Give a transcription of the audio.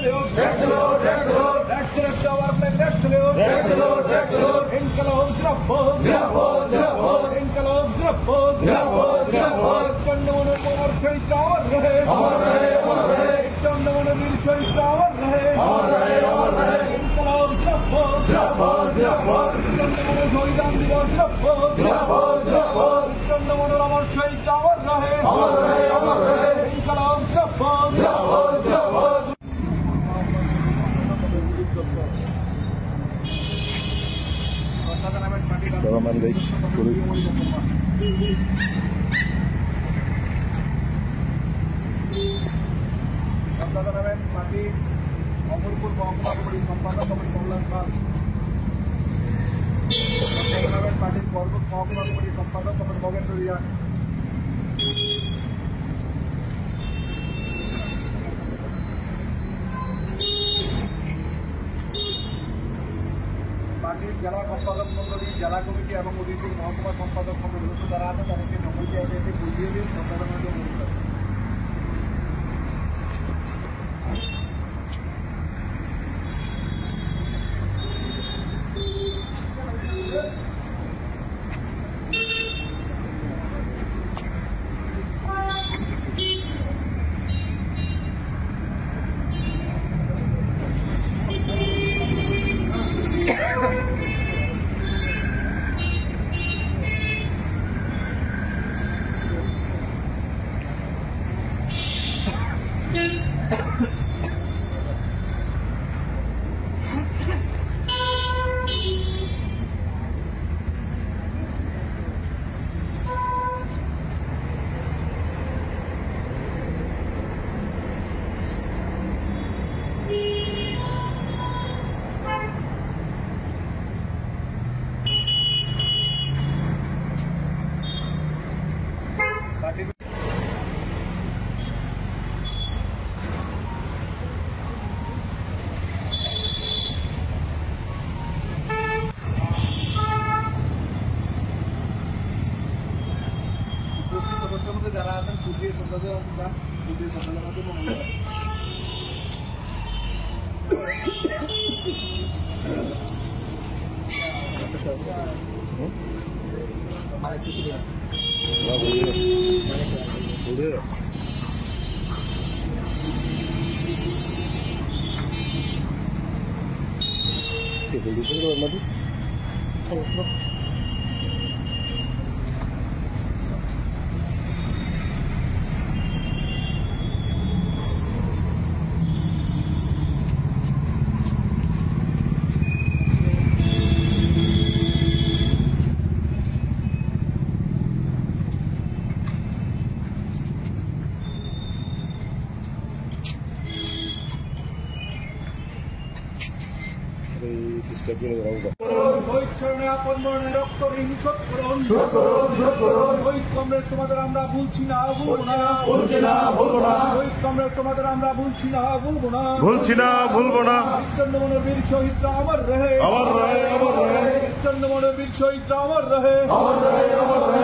salute. Red salute, red salute. Red salute to our flag, red salute. Red salute, red salute. Inqilab Zindabad. Zindabad, Zindabad. Inqilab Zindabad. Zindabad, Zindabad. Chandramani Kumar শহীদ আমার রহে। আমার রহে, আমার রহে। চন্দ্রমণি বীর শহীদ আমার রহে। আমার রহে, আমার রহে। ইনকলাব জিন্দাবাদ। জিন্দাবাদ, জিন্দাবাদ। চন্দ্রমণি শহীদান দিবস জিন্দাবাদ। জিন্দাবাদ, জিন্দাবাদ। চন্দ্রমণি আমার শহীদ আমার রহে। আমার রহে, আমার রহে। ইনকলাব জিন্দাবাদ। জিন্দাবাদ, জিন্দাবাদ। পার্টি অমরপুর মহকুমা কমিটির সম্পাদক কল্যাণ পাল, পার্টির পর্বত মহকুমা কমিটির সম্পাদক মগেন্দ্র রিয়া, পার্টির জেলা সম্পাদক মন্ডলী, জেলা কমিটি এবং অধিকৃত মহকুমা সম্পাদক মন্ডলী যারা আছে তাদেরকে নমুনা বুঝিয়ে দিন সম্পাদনের জন্য। যারা আছেন সুপ্রিয় শ্রোতাদের সুপ্রিয় শ্রোতাদের মাধ্যমে তোমাদের আমরা ভুলছি না, ভুলবো না, ভুলছি না, ভুলবো না। তোমাদের আমরা ভুলছি না, ভুলবো না, ভুলছি না, ভুলবো না। চন্দ্রমণি বীর শহীদরা আমার রহে। আমার রহে, আমার রহে। চন্দ্রমণি বীর শহীদরা আমার রহে। আমার রহে, আমার রহে।